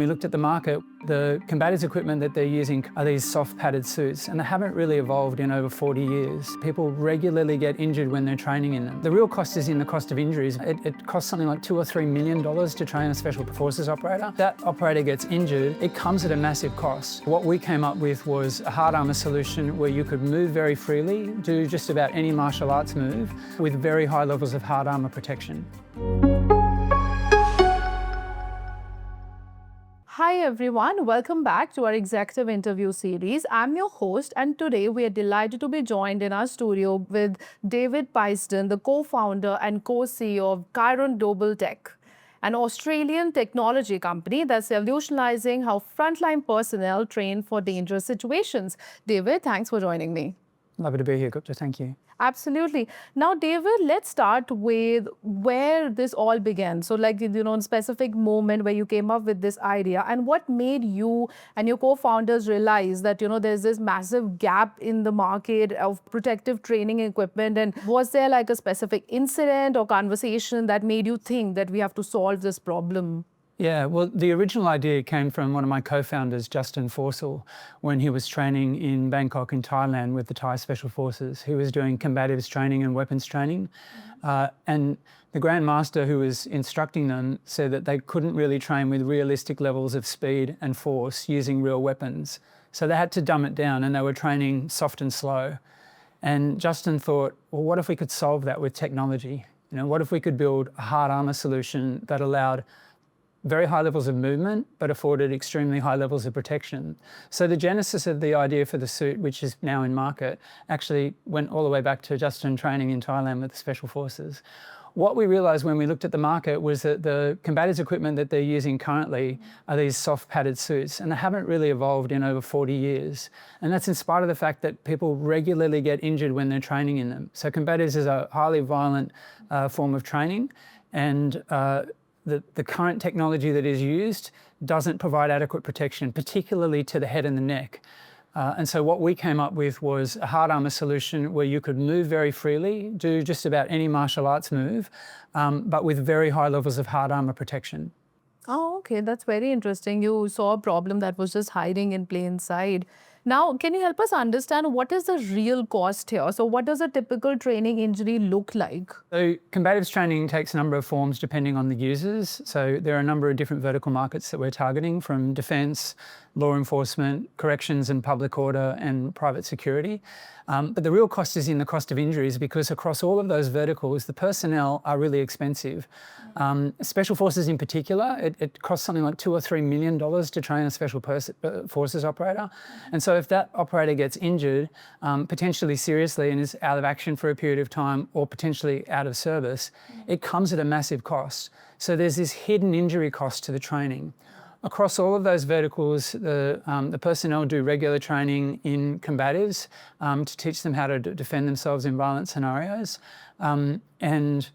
We looked at the market. The combatives equipment that they're using are these soft padded suits, and they haven't really evolved in over 40 years. People regularly get injured when they're training in them. The real cost is in the cost of injuries. It costs something like $2 or $3 million to train a special forces operator. That operator gets injured, it comes at a massive cost. What we came up with was a hard armour solution where you could move very freely, do just about any martial arts move with very high levels of hard armour protection. Hi everyone, welcome back to our executive interview series. I'm your host, and today we are delighted to be joined in our studio with David Peisden, the co-founder and co-CEO of Chiron Global Tech, an Australian technology company that's revolutionizing how frontline personnel train for dangerous situations. David, thanks for joining me. Lovely to be here, Gupta. Thank you. Absolutely. Now, David, let's start with where this all began. So like, a specific moment where you came up with this idea and what made you and your co-founders realize that, there's this massive gap in the market of protective training equipment. And was there like a specific incident or conversation that made you think that we have to solve this problem? Yeah, well, the original idea came from one of my co-founders, Justin Forsell, when he was training in Bangkok in Thailand with the Thai Special Forces. He was doing combatives training and weapons training. And the Grand Master who was instructing them said that they couldn't really train with realistic levels of speed and force using real weapons. So they had to dumb it down, and they were training soft and slow. And Justin thought, well, what if we could solve that with technology? What if we could build a hard armour solution that allowed very high levels of movement, but afforded extremely high levels of protection. So the genesis of the idea for the suit, which is now in market, actually went all the way back to Justin training in Thailand with the Special Forces. What we realised when we looked at the market was that the combatives equipment that they're using currently are these soft padded suits, and they haven't really evolved in over 40 years. And that's in spite of the fact that people regularly get injured when they're training in them. So combatives is a highly violent form of training, and the current technology that is used doesn't provide adequate protection, particularly to the head and the neck. And so what we came up with was a hard armour solution where you could move very freely, do just about any martial arts move, but with very high levels of hard armour protection. Oh, okay, that's very interesting. You saw a problem that was just hiding in plain sight. Now, can you help us understand what is the real cost here? So what does a typical training injury look like? So combatives training takes a number of forms depending on the users. So there are a number of different vertical markets that we're targeting, from defence, law enforcement, corrections and public order, and private security. But the real cost is in the cost of injuries, because across all of those verticals, the personnel are really expensive. Special Forces in particular, it costs something like $2 or $3 million to train a Special Forces operator. And so if that operator gets injured, potentially seriously, and is out of action for a period of time, or potentially out of service, it comes at a massive cost. So there's this hidden injury cost to the training. Across all of those verticals, the personnel do regular training in combatives to teach them how to defend themselves in violent scenarios. And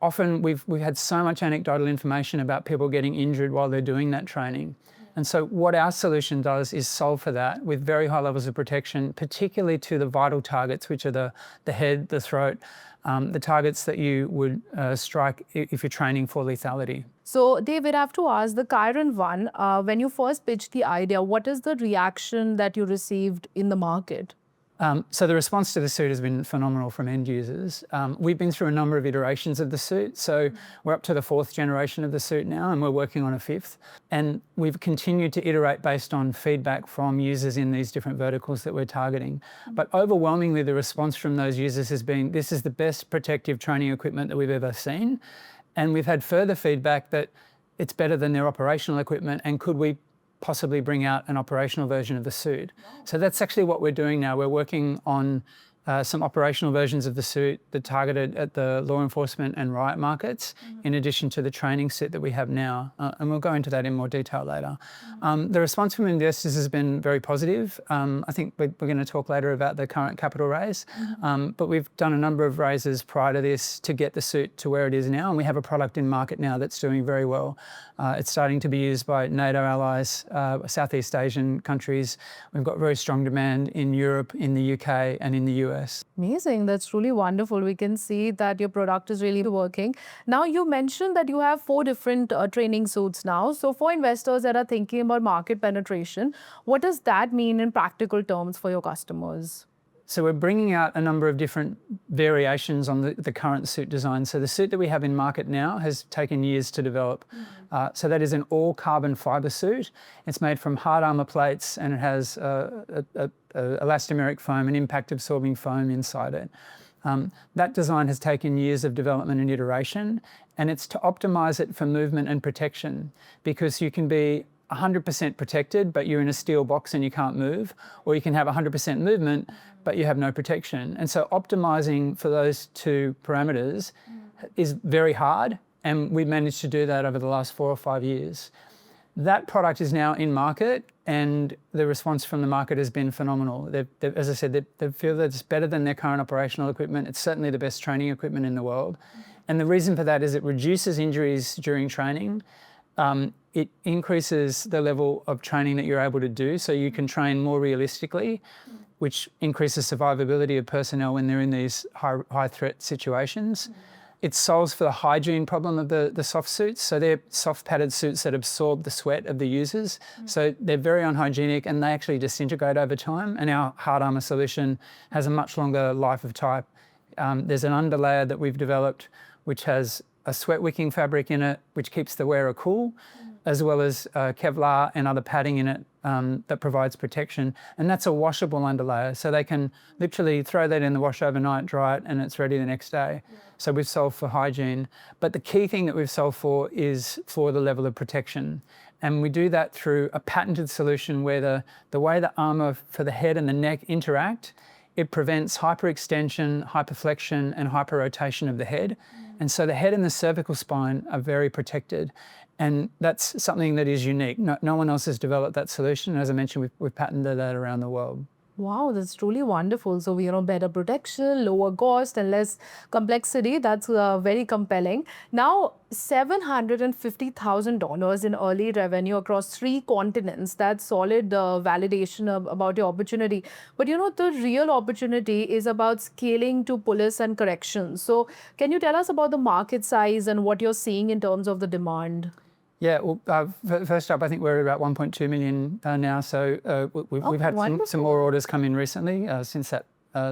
often we've had so much anecdotal information about people getting injured while they're doing that training. And so what our solution does is solve for that with very high levels of protection, particularly to the vital targets, which are the head, the throat, the targets that you would strike if you're training for lethality. So, David, I have to ask, the Chiron one, when you first pitched the idea, what is the reaction that you received in the market? So the response to the suit has been phenomenal from end users. We've been through a number of iterations of the suit. So we're up to the 4th generation of the suit now, and we're working on a 5th. And we've continued to iterate based on feedback from users in these different verticals that we're targeting. But overwhelmingly, the response from those users has been, this is the best protective training equipment that we've ever seen. And we've had further feedback that it's better than their operational equipment, and could we possibly bring out an operational version of the suit. So that's actually what we're doing now. We're working on some operational versions of the suit that targeted at the law enforcement and riot markets, in addition to the training suit that we have now. And we'll go into that in more detail later. The response from investors has been very positive. I think we're going to talk later about the current capital raise, but we've done a number of raises prior to this to get the suit to where it is now, and we have a product in market now that's doing very well. It's starting to be used by NATO allies, Southeast Asian countries. We've got very strong demand in Europe, in the UK and in the US. US. Amazing. That's truly wonderful. We can see that your product is really working. Now, you mentioned that you have 4 different training suits now. So for investors that are thinking about market penetration, what does that mean in practical terms for your customers? So we're bringing out a number of different variations on the current suit design. So the suit that we have in market now has taken years to develop. So that is an all carbon fiber suit. It's made from hard armour plates and it has elastomeric foam, an impact absorbing foam inside it. That design has taken years of development and iteration, and it's to optimise it for movement and protection, because you can be 100% protected, but you're in a steel box and you can't move, or you can have 100% movement, but you have no protection. And so optimizing for those 2 parameters is very hard, and we've managed to do that over the last 4 or 5 years. That product is now in market, and the response from the market has been phenomenal. As I said, they feel that it's better than their current operational equipment. It's certainly the best training equipment in the world. And the reason for that is it reduces injuries during training. It increases the level of training that you're able to do, so you can train more realistically, which increases survivability of personnel when they're in these high threat situations. It solves for the hygiene problem of the soft suits. So they're soft padded suits that absorb the sweat of the users. So they're very unhygienic and they actually disintegrate over time. And our hard armour solution has a much longer life of type. There's an underlayer that we've developed which has a sweat wicking fabric in it, which keeps the wearer cool, as well as Kevlar and other padding in it that provides protection. And that's a washable underlayer. So they can literally throw that in the wash overnight, dry it, and it's ready the next day. So we've solved for hygiene. But the key thing that we've solved for is for the level of protection. And we do that through a patented solution where the way the armour for the head and the neck interact, it prevents hyperextension, hyperflexion, and hyperrotation of the head. And so the head and the cervical spine are very protected. And that's something that is unique. No one else has developed that solution. As I mentioned, we've patented that around the world. Wow, that's truly wonderful. So, better protection, lower cost and less complexity. That's very compelling. Now, $750,000 in early revenue across 3 continents. That's solid validation about your opportunity. But, the real opportunity is about scaling to police and corrections. So, can you tell us about the market size and what you're seeing in terms of the demand? Yeah, well, first up, I think we're at about 1.2 million now. So we've had some more orders come in recently since that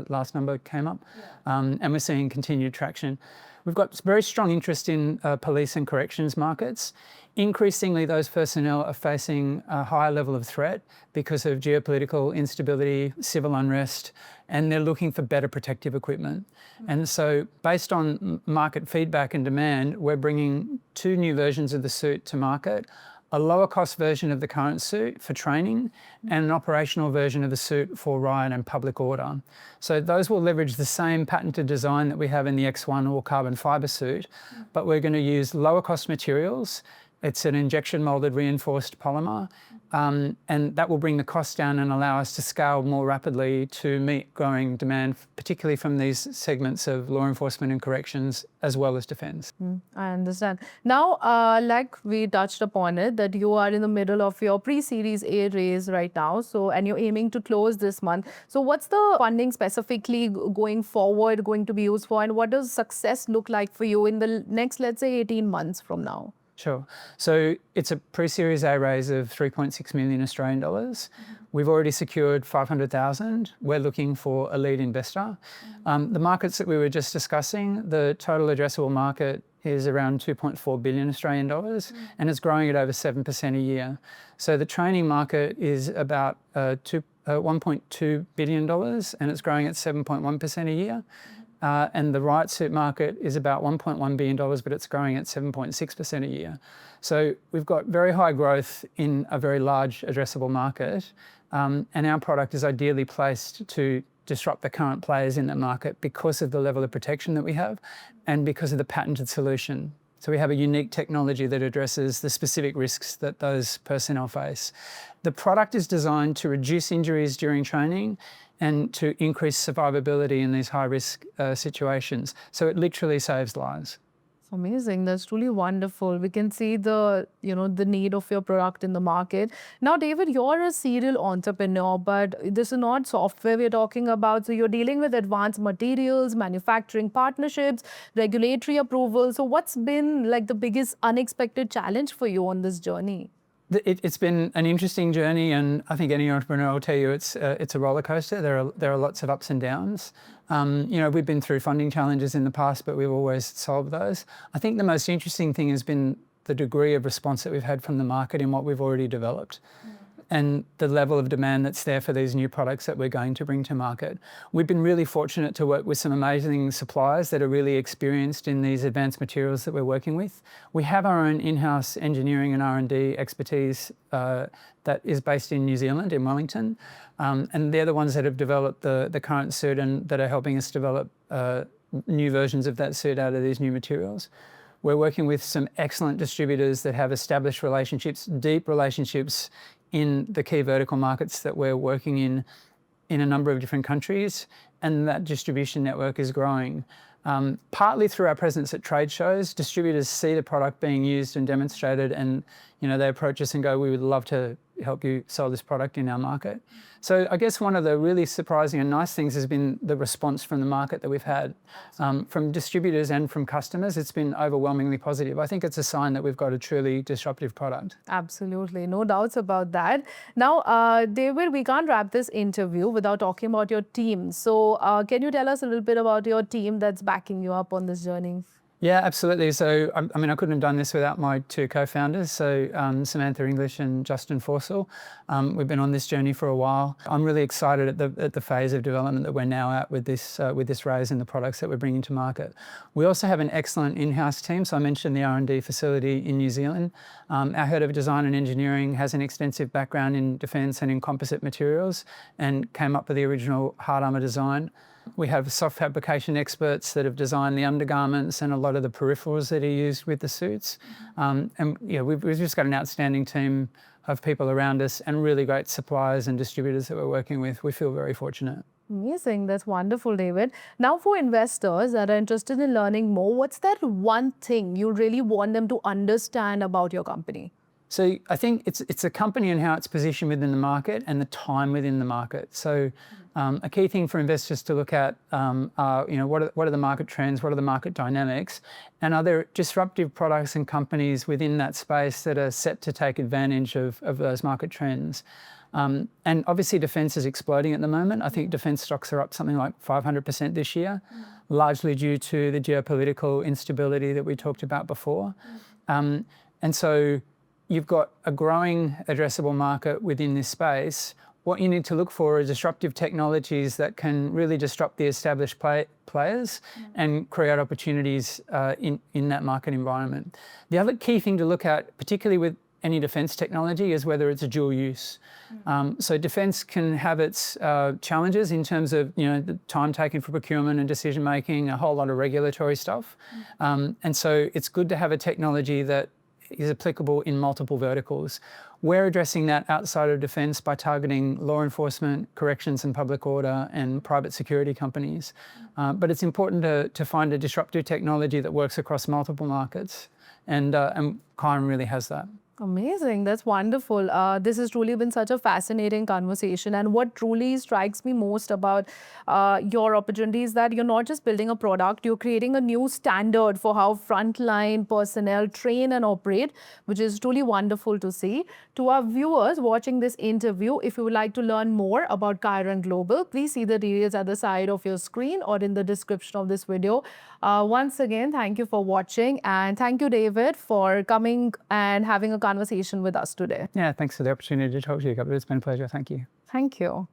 last number came up. And we're seeing continued traction. We've got very strong interest in police and corrections markets. Increasingly, those personnel are facing a higher level of threat because of geopolitical instability, civil unrest, and they're looking for better protective equipment. And so based on market feedback and demand, we're bringing 2 new versions of the suit to market, a lower cost version of the current suit for training and an operational version of the suit for riot and public order. So those will leverage the same patented design that we have in the X1 all carbon fibre suit, but we're going to use lower cost materials. It's an injection moulded reinforced polymer, and that will bring the cost down and allow us to scale more rapidly to meet growing demand, particularly from these segments of law enforcement and corrections, as well as defence. I understand. Now, like we touched upon it, that you are in the middle of your pre-series A raise right now, and you're aiming to close this month. So what's the funding specifically going forward going to be used for, and what does success look like for you in the next, let's say, 18 months from now? Sure. So it's a pre-series A raise of 3.6 million Australian dollars. We've already secured 500,000. We're looking for a lead investor. The markets that we were just discussing, the total addressable market is around 2.4 billion Australian dollars, and it's growing at over 7% a year. So the training market is about $1.2 billion, and it's growing at 7.1% a year. And the riot suit market is about $1.1 billion, but it's growing at 7.6% a year. So we've got very high growth in a very large addressable market, and our product is ideally placed to disrupt the current players in that market because of the level of protection that we have and because of the patented solution. So we have a unique technology that addresses the specific risks that those personnel face. The product is designed to reduce injuries during training and to increase survivability in these high-risk situations. So it literally saves lives. Amazing. That's truly wonderful. We can see the, the need of your product in the market. Now, David, you're a serial entrepreneur, but this is not software we're talking about. So you're dealing with advanced materials, manufacturing partnerships, regulatory approval. So what's been like the biggest unexpected challenge for you on this journey? It's been an interesting journey, and I think any entrepreneur will tell you it's a roller coaster. There are lots of ups and downs. We've been through funding challenges in the past, but we've always solved those. I think the most interesting thing has been the degree of response that we've had from the market in what we've already developed. And the level of demand that's there for these new products that we're going to bring to market. We've been really fortunate to work with some amazing suppliers that are really experienced in these advanced materials that we're working with. We have our own in-house engineering and R&D expertise that is based in New Zealand, in Wellington. And they're the ones that have developed the current suit and that are helping us develop new versions of that suit out of these new materials. We're working with some excellent distributors that have established relationships, deep relationships in the key vertical markets that we're working in a number of different countries, and that distribution network is growing. Partly through our presence at trade shows, distributors see the product being used and demonstrated, and they approach us and go, we would love to help you sell this product in our market. So I guess one of the really surprising and nice things has been the response from the market that we've had. From distributors and from customers, it's been overwhelmingly positive. I think it's a sign that we've got a truly disruptive product. Absolutely, no doubts about that. Now, David, we can't wrap this interview without talking about your team. So can you tell us a little bit about your team that's backing you up on this journey? Yeah, absolutely. So, I mean, I couldn't have done this without my two co-founders, so Samantha English and Justin Forsell. We've been on this journey for a while. I'm really excited at the phase of development that we're now at with this raise and the products that we're bringing to market. We also have an excellent in-house team. So I mentioned the R&D facility in New Zealand. Our head of design and engineering has an extensive background in defence and in composite materials and came up with the original hard armour design. We have soft fabrication experts that have designed the undergarments and a lot of the peripherals that are used with the suits. We've just got an outstanding team of people around us and really great suppliers and distributors that we're working with. We feel very fortunate. Amazing. That's wonderful, David. Now, for investors that are interested in learning more, what's that one thing you really want them to understand about your company? So I think it's a company and how it's positioned within the market and the time within the market. So a key thing for investors to look at are, what are the market trends, what are the market dynamics, and are there disruptive products and companies within that space that are set to take advantage of those market trends. And obviously defence is exploding at the moment. I think defence stocks are up something like 500% this year, largely due to the geopolitical instability that we talked about before. And so you've got a growing addressable market within this space. What you need to look for are disruptive technologies that can really disrupt the established players and create opportunities in that market environment. The other key thing to look at, particularly with any defence technology, is whether it's a dual use. So defence can have its challenges in terms of the time taken for procurement and decision making, a whole lot of regulatory stuff. And so it's good to have a technology that is applicable in multiple verticals. We're addressing that outside of defence by targeting law enforcement, corrections and public order, and private security companies. But it's important to find a disruptive technology that works across multiple markets, and Chiron really has that. Amazing. That's wonderful. This has truly been such a fascinating conversation. And what truly strikes me most about your opportunity is that you're not just building a product, you're creating a new standard for how frontline personnel train and operate, which is truly wonderful to see. To our viewers watching this interview, if you would like to learn more about Chiron Global, please see the details at the side of your screen or in the description of this video. Once again, thank you for watching, and thank you, David, for coming and having a conversation with us today. Yeah, thanks for the opportunity to talk to you. It's been a pleasure. Thank you. Thank you.